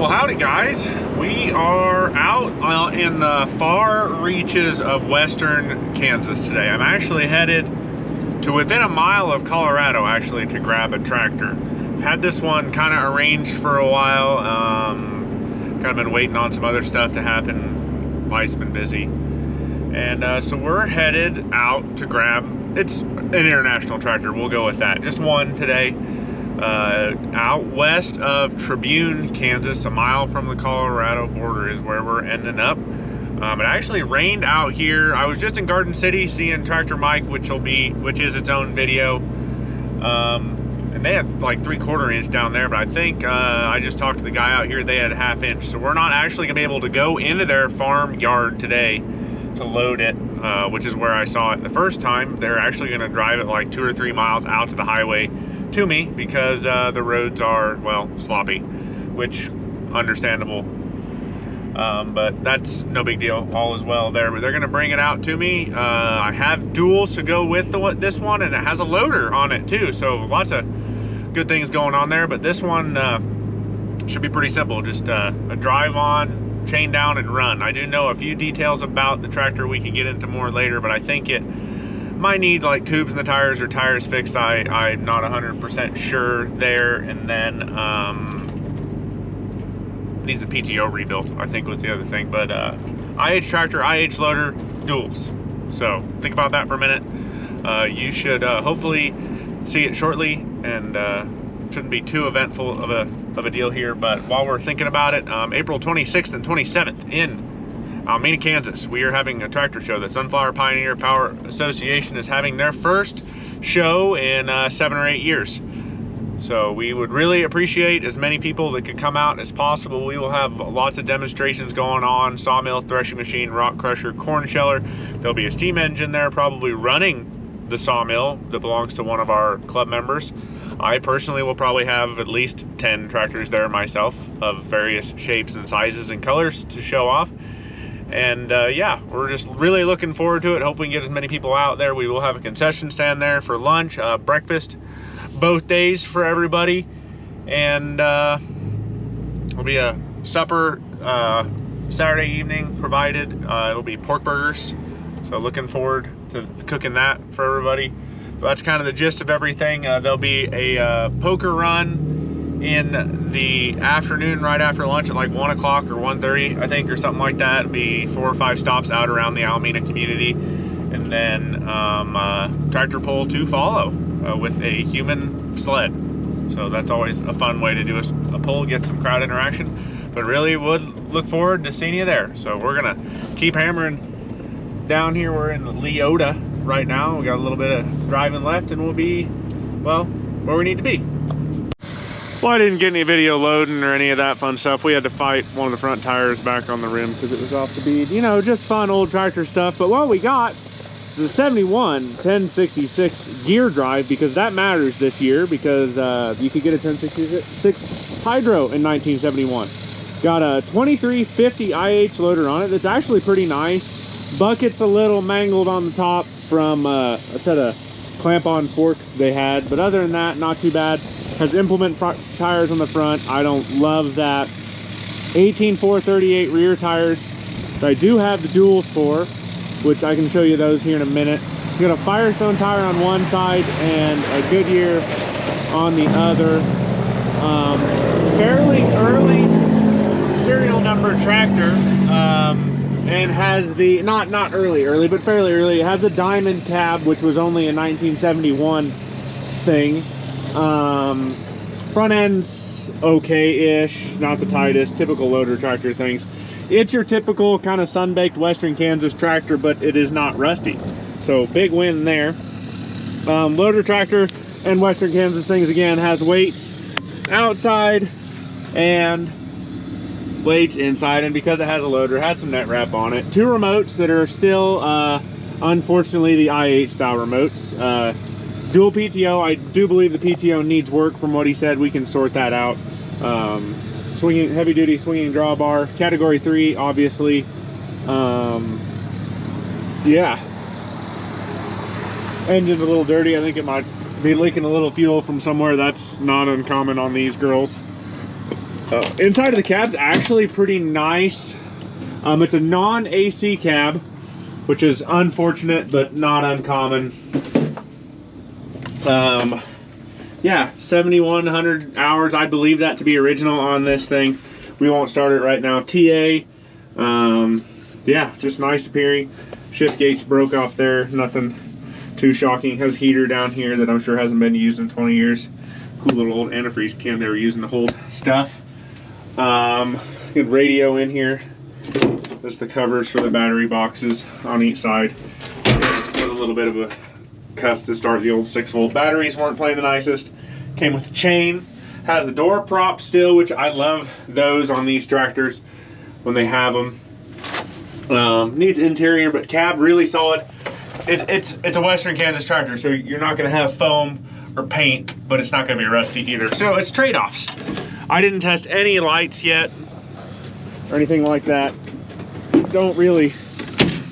Well, howdy guys. We are out in the far reaches of western Kansas today. I'm actually headed to within a mile of Colorado actually to grab a tractor. Had this one kind of arranged for a while. Kind of been waiting on some other stuff to happen. Life's been busy. And so we're headed out to grab, it's an international tractor, we'll go with that. Just one today. Out west of Tribune, Kansas, a mile from the Colorado border is where we're ending up. It actually rained out here. I was just in Garden City seeing Tractor Mike, which is its own video. And they had like 3/4 inch down there, but I think I just talked to the guy out here, they had 1/2 inch. So we're not actually gonna be able to go into their farm yard today to load it, which is where I saw it the first time. They're actually gonna drive it like 2 or 3 miles out to the highway to me because the roads are, well, sloppy, which understandable. But that's no big deal, all is well there. But they're gonna bring it out to me. I have duals to go with this one, and it has a loader on it too, so lots of good things going on there. But this one should be pretty simple, just a drive on, chain down, and run. I do know a few details about the tractor we can get into more later, but I think it might need like tubes in the tires or tires fixed. I'm not 100% sure there. And then needs a PTO rebuilt, I think was the other thing. But IH tractor, IH loader, duals. So think about that for a minute. You should hopefully see it shortly, and shouldn't be too eventful of a deal here. But while we're thinking about it, April 26th and 27th in Almena, Kansas, we are having a tractor show. The Sunflower Pioneer Power Association is having their first show in 7 or 8 years. So we would really appreciate as many people that could come out as possible. We will have lots of demonstrations going on: sawmill, threshing machine, rock crusher, corn sheller. There'll be a steam engine there probably running the sawmill that belongs to one of our club members. I personally will probably have at least 10 tractors there myself of various shapes and sizes and colors to show off. And yeah, we're just really looking forward to it. Hope we can get as many people out there. We will have a concession stand there for lunch, breakfast, both days for everybody. And there'll be a supper Saturday evening provided. It'll be pork burgers. So looking forward to cooking that for everybody. But that's kind of the gist of everything. There'll be a poker run in the afternoon right after lunch at like 1 o'clock or 1:30, I think, or something like that. It'll be 4 or 5 stops out around the Almena community, and then tractor pull to follow with a human sled. So that's always a fun way to do a pull, get some crowd interaction. But really would look forward to seeing you there. So we're gonna keep hammering down here. We're in Leota right now. We got a little bit of driving left, and we'll be, well, where we need to be. Well, I didn't get any video loading or any of that fun stuff. We had to fight one of the front tires back on the rim because it was off the bead. You know, just fun old tractor stuff. But what we got is a 71 1066 gear drive, because that matters this year, because you could get a 1066 hydro in 1971. Got a 2350 IH loader on it that's actually pretty nice. Bucket's a little mangled on the top from a set of clamp-on forks they had, but other than that, not too bad. Has implement tires on the front. I don't love that. 18-438 rear tires that I do have the duals for, which I can show you those here in a minute. It's got a Firestone tire on one side and a Goodyear on the other. Fairly early serial number tractor, and has the, not early, but fairly early. It has the diamond cab, which was only a 1971 thing. Front end's okay-ish, not the tightest, typical loader tractor things. It's your typical kind of sun-baked western Kansas tractor, but it is not rusty. So big win there. Loader tractor and western Kansas things, again, has weights outside and weights inside, and because it has a loader, it has some net wrap on it. 2 remotes that are still, unfortunately, the i8 style remotes. Dual PTO. I do believe the PTO needs work. From what he said, we can sort that out. Swinging, heavy duty swinging drawbar, category 3, obviously. Yeah. Engine's a little dirty. I think it might be leaking a little fuel from somewhere. That's not uncommon on these girls. Inside of the cab's actually pretty nice. It's a non-AC cab, which is unfortunate but not uncommon. Yeah, 7,100 hours. I believe that to be original on this thing. We won't start it right now. TA, yeah, just nice appearing. Shift gates broke off there, nothing too shocking. Has a heater down here that I'm sure hasn't been used in 20 years. Cool little old antifreeze can they were using to hold stuff. Good radio in here. There's the covers for the battery boxes on each side. There's a little bit of a cuss to start. The old 6-volt batteries weren't playing the nicest. Came with a chain. Has the door prop still, which I love those on these tractors when they have them. Needs interior, but cab really solid. It's a Western Kansas tractor, so you're not going to have foam or paint, but it's not going to be rusty either. So it's trade-offs. I didn't test any lights yet or anything like that. Don't really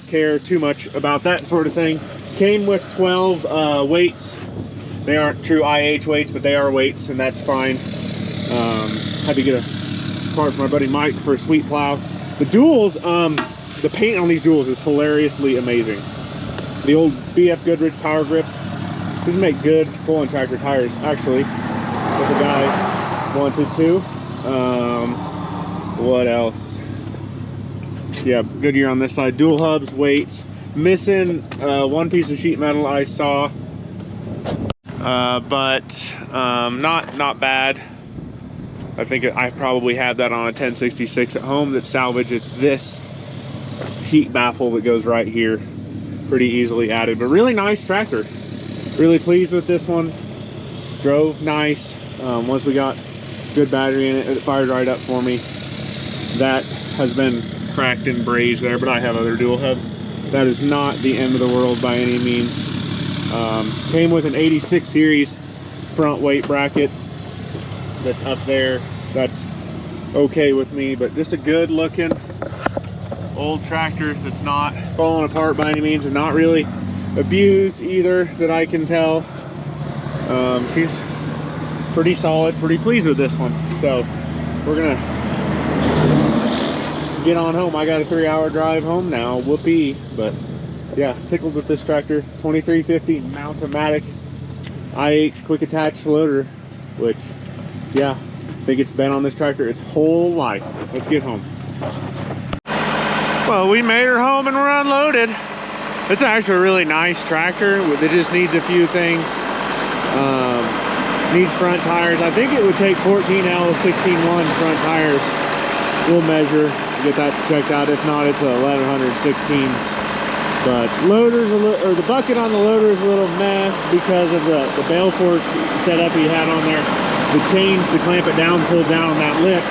care too much about that sort of thing. Came with 12 weights. They aren't true IH weights, but they are weights, and that's fine. Had to get a part for my buddy Mike for a sweet plow. The duals, the paint on these duals is hilariously amazing. The old BF Goodrich power grips. These make good pulling tractor tires, actually, if a guy wanted to. What else? Yeah, Goodyear on this side. Dual hubs, weights. Missing one piece of sheet metal I saw, but not bad. I think I probably have that on a 1066 at home that's salvage. It's this heat baffle that goes right here. Pretty easily added, but really nice tractor. Really pleased with this one. Drove nice. Once we got good battery in it, it fired right up for me. That has been cracked and brazed there, but I have other dual hubs. That is not the end of the world by any means. Came with an 86 series front weight bracket that's up there. That's okay with me, but just a good looking old tractor that's not falling apart by any means and not really abused either that I can tell. She's pretty solid, pretty pleased with this one. So we're gonna get on home. I got a 3-hour drive home now, whoopee. But yeah, tickled with this tractor. 2350 Mount-O-Matic IH quick attach loader, which, yeah, I think it's been on this tractor its whole life. Let's get home. Well, we made her home and we're unloaded. It's actually a really nice tractor. It just needs a few things. Needs front tires. I think it would take 14L 16-1 front tires. We'll measure, get that checked out. If not, it's a 1116s. But loader's or the bucket on the loader is a little meh because of the bale fork setup he had on there. The chains to clamp it down pulled down on that lip.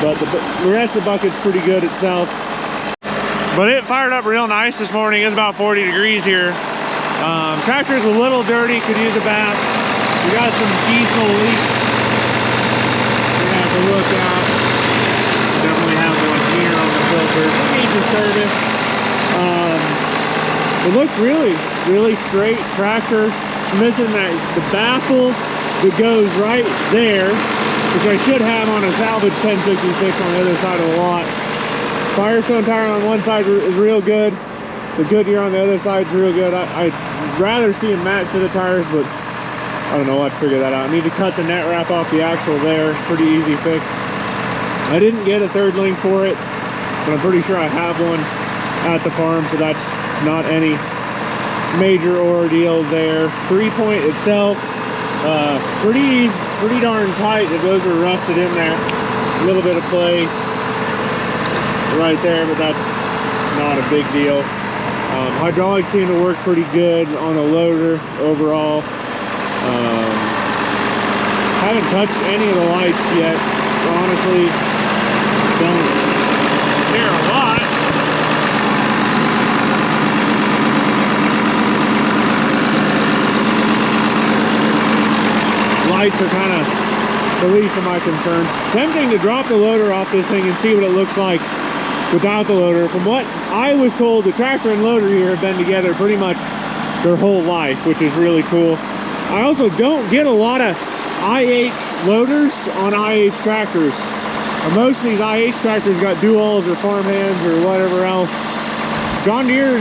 But the rest of the bucket's pretty good itself. But it fired up real nice this morning. It's about 40 degrees here. Tractor's a little dirty, could use a bath. We got some diesel leaks we have to look out. Definitely have one here on the filter. It needs a service. It looks really straight tractor. Missing the baffle that goes right there, which I should have on a salvage 1066 on the other side of the lot. Firestone tire on one side is real good. The Goodyear on the other side is real good. I'd rather see a match set of tires, but I don't know. I'll have to figure that out. I need to cut the net wrap off the axle there. Pretty easy fix. I didn't get a third link for it, but I'm pretty sure I have one at the farm, so that's not any major ordeal there. 3-point itself, pretty darn tight. Those are rusted in there. A little bit of play right there, but that's not a big deal. Hydraulics seem to work pretty good on the loader overall. Haven't touched any of the lights yet. Honestly, don't care a lot. Lights are kind of the least of my concerns. Tempting to drop the loader off this thing and see what it looks like without the loader. From what I was told, the tractor and loader here have been together pretty much their whole life, which is really cool. I also don't get a lot of IH loaders on IH tractors. Most of these IH tractors got duals or farmhands or whatever else. John Deere,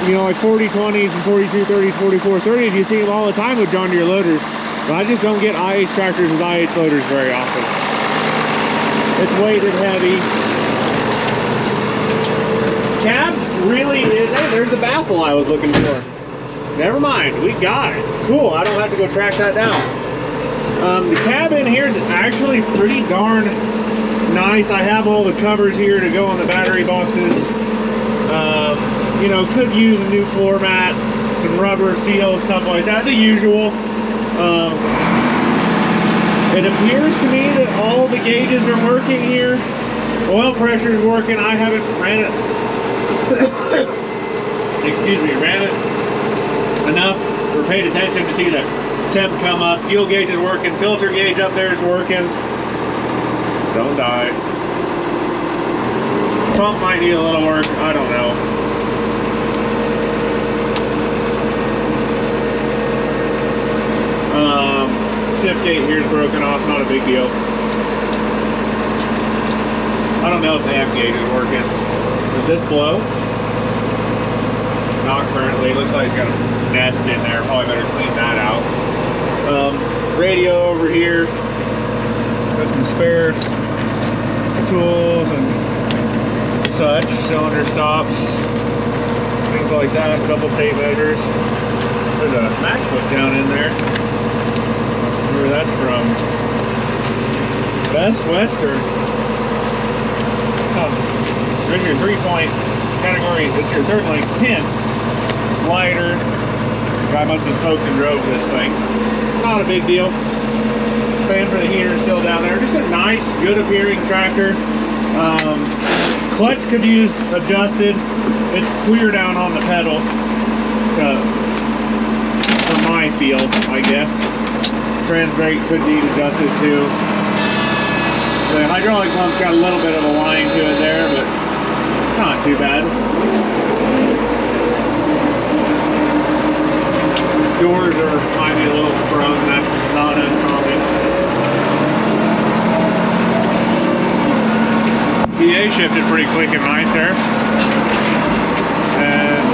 you know, like 4020s and 4230s, 4430s, you see them all the time with John Deere loaders. But I just don't get IH tractors with IH loaders very often. It's weighted heavy. Cab really is, hey, there's the baffle I was looking for. Never mind, we got it. Cool, I don't have to go track that down. The cab in here is actually pretty darn nice. I have all the covers here to go on the battery boxes. You know, could use a new floor mat, some rubber seals, stuff like that, the usual. It appears to me that all the gauges are working here. Oil pressure is working. I haven't ran it, excuse me, ran it enough or paid attention to see the temp come up. Fuel gauge is working. Filter gauge up there is working. Don't die. Pump might need a little work. I don't know. Shift gate here's broken off. Not a big deal. I don't know if the amp gauge is working. Does this blow? Not currently. Looks like it's got a nest in there. Probably better clean that out. Radio over here. Got some spare tools and such. Cylinder stops. Things like that. A couple tape measures. There's a matchbook down in there. Where that's from. Best Western. Oh, there's your 3-point category. It's your third link pin. Lighter. Guy must have smoked and drove this thing. Not a big deal. Fan for the heater is still down there. Just a nice, good appearing tractor. Clutch could use adjusted. It's clear down on the pedal for my feel, I guess. Trans brake could need adjusted too. The hydraulic pump's got a little bit of a line to it there, but not too bad. Doors might be a little sprung, that's not uncommon. TA shifted pretty quick and nice there. And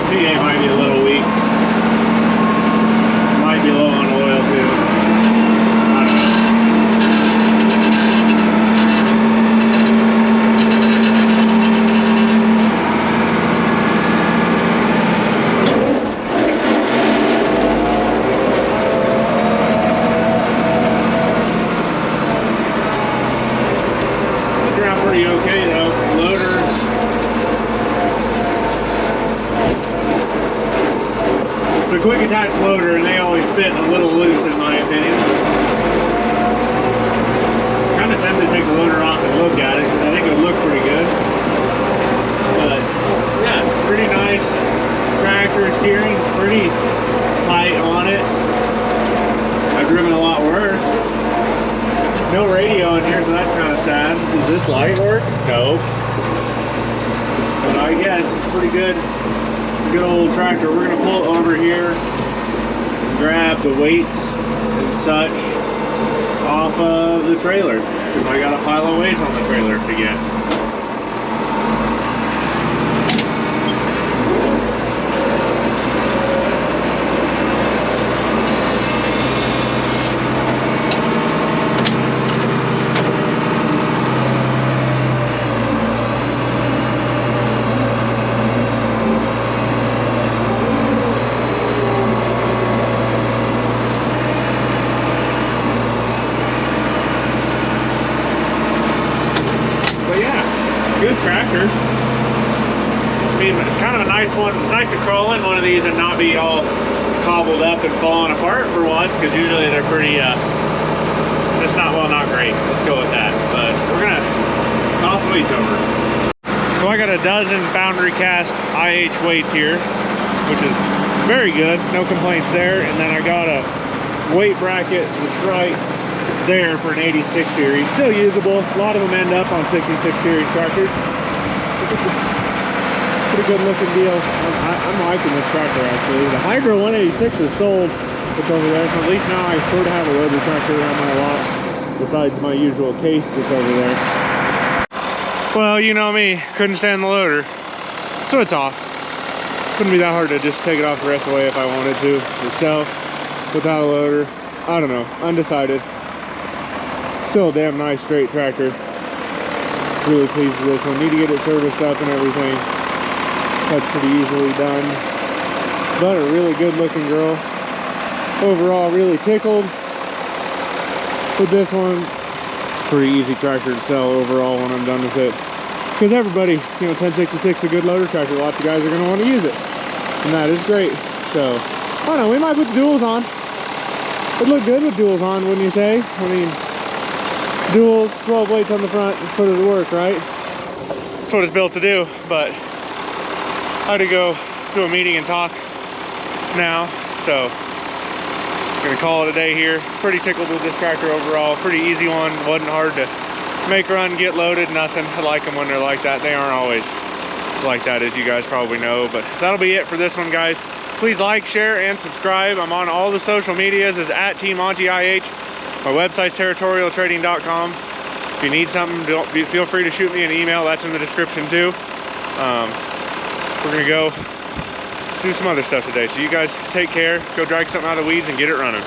TA might be a little weak. Might be low on oil too. I don't know. It's around pretty okay though. Loader. It's a quick attach loader and they always fit a little loose in my opinion. Kind of tempted to take the loader off and look at it because I think it would look pretty good. But yeah, pretty nice tractor. Steering's pretty tight on it. I've driven a lot worse. No radio in here, so that's kind of sad. Does this light work? No. But I guess it's pretty good. Good old tractor. We're gonna pull it over here, grab the weights and such off of the trailer because I got a pile of weights on the trailer to get. Good tractor. I mean, it's kind of a nice one. It's nice to crawl in one of these and not be all cobbled up and falling apart for once, because usually they're pretty, just not, well, not great. Let's go with that. But we're gonna toss weights over. So I got a dozen Foundry Cast IH weights here, which is very good. No complaints there. And then I got a weight bracket that's right there for an 86 series. Still usable. A lot of them end up on 66 series tractors. It's a pretty good looking deal. I'm liking this tractor actually. The Hydro 186 is sold that's over there. So at least now I sort of have a loader tractor around my lot, besides my usual case that's over there. Well, you know me, couldn't stand the loader, so it's off. Wouldn't be that hard to just take it off the rest of the way if I wanted to, yourself, without a loader. I don't know, undecided. Still a damn nice straight tractor. Really pleased with this one. Need to get it serviced up and everything. That's pretty easily done. But a really good looking girl. Overall, really tickled with this one. Pretty easy tractor to sell overall when I'm done with it. Because everybody, you know, 1066 is a good loader tractor. Lots of guys are going to want to use it. And that is great. So, I don't know, we might put the duals on. It'd look good with duals on, wouldn't you say? I mean, duals, 12 weights on the front, and put it to work, right? That's what it's built to do, but I had to go to a meeting and talk now, so I'm gonna call it a day here. Pretty tickled with this tractor overall. Pretty easy one, wasn't hard to make, run, get loaded, nothing. I like them when they're like that. They aren't always like that, as you guys probably know, but that'll be it for this one, guys. Please like, share, and subscribe. I'm on all the social medias as @TeamOntyIH. My website's territorialtrading.com. If you need something, feel free to shoot me an email. That's in the description too. We're gonna go do some other stuff today. So you guys take care, go drag something out of the weeds and get it running.